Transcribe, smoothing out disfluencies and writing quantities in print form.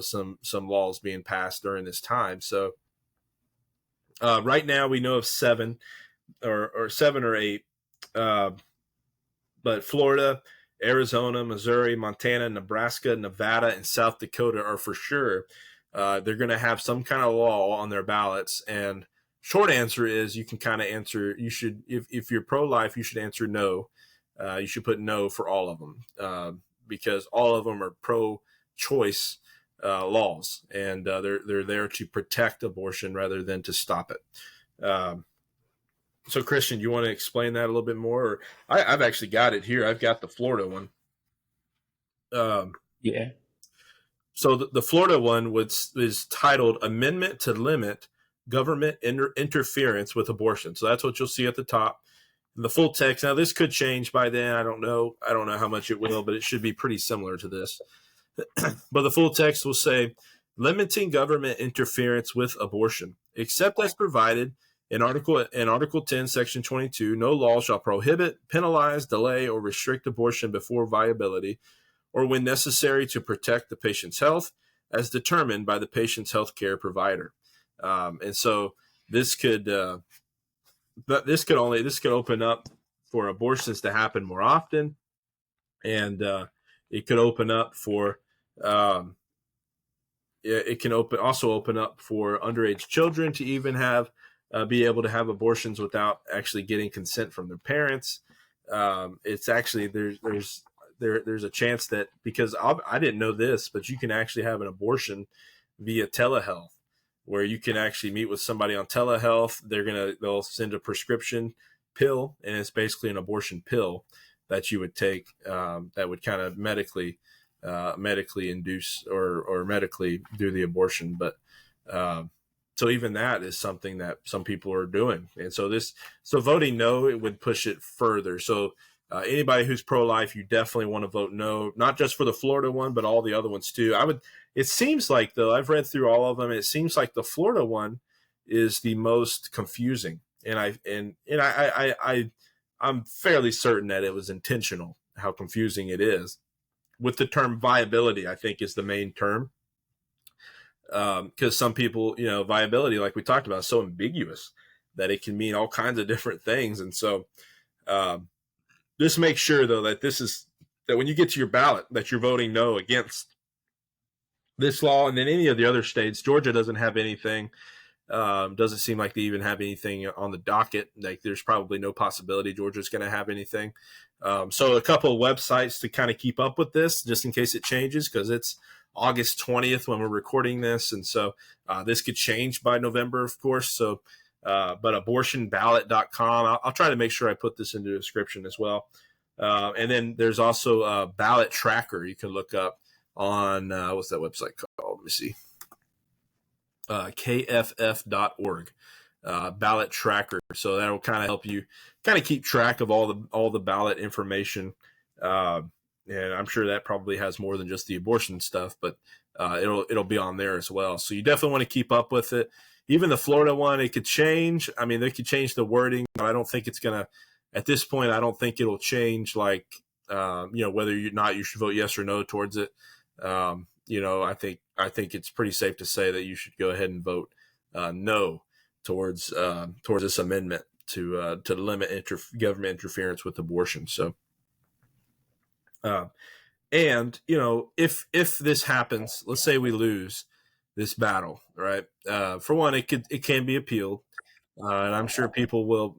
some laws being passed during this time. So right now we know of seven or eight, but Florida, Arizona, Missouri, Montana, Nebraska, Nevada, and South Dakota are for sure. They're going to have some kind of law on their ballots. And short answer is you can kind of answer. You should, if you're pro-life, you should answer no. You should put no for all of them because all of them are pro-choice laws, and they're there to protect abortion rather than to stop it. So, Christian, you want to explain that a little bit more? Or I've actually got it here. I've got the Florida one. Yeah. So the Florida one is titled Amendment to Limit Government Interference with Abortion. So that's what you'll see at the top. And the full text. Now, this could change by then. I don't know how much it will, but it should be pretty similar to this. But the full text will say, limiting government interference with abortion, except as provided in Article 10, Section 22, no law shall prohibit, penalize, delay, or restrict abortion before viability, or when necessary to protect the patient's health, as determined by the patient's health care provider. And so this could open up for abortions to happen more often, and it could open up for it can also open up for underage children to even be able to have abortions without actually getting consent from their parents. It's actually there's a chance that, because I didn't know this, but you can actually have an abortion via telehealth, where you can actually meet with somebody on telehealth. They'll send a prescription pill, and it's basically an abortion pill that you would take that would kind of medically induce or medically do the abortion. But so even that is something that some people are doing. And so voting no, it would push it further. So anybody who's pro-life, you definitely want to vote no, not just for the Florida one, but all the other ones too. It seems like, though, I've read through all of them, it seems like the Florida one is the most confusing. And I'm fairly certain that it was intentional, how confusing it is. With the term viability, I think, is the main term. Because some people, viability, like we talked about, is so ambiguous that it can mean all kinds of different things. And so just make sure, though, that that when you get to your ballot, that you're voting no against this law. And then any of the other states, Georgia doesn't have anything. Doesn't seem like they even have anything on the docket. Like, there's probably no possibility Georgia's going to have anything. So a couple of websites to kind of keep up with this, just in case it changes, because it's August 20th when we're recording this. And so this could change by November, of course. So, but abortionballot.com, I'll try to make sure I put this in the description as well. And then there's also a ballot tracker you can look up on, what's that website called? Let me see. KFF.org, ballot tracker. So that'll kind of help you kind of keep track of all the ballot information. And I'm sure that probably has more than just the abortion stuff, but it'll be on there as well. So you definitely want to keep up with it. Even the Florida one, it could change. I mean, they could change the wording, but I don't think it's gonna. At this point, I don't think it'll change. Like, whether you should vote yes or no towards it. I think it's pretty safe to say that you should go ahead and vote no towards this amendment to limit government interference with abortion. So. And if this happens, let's say we lose this battle, right? For one, it can be appealed, and I'm sure people will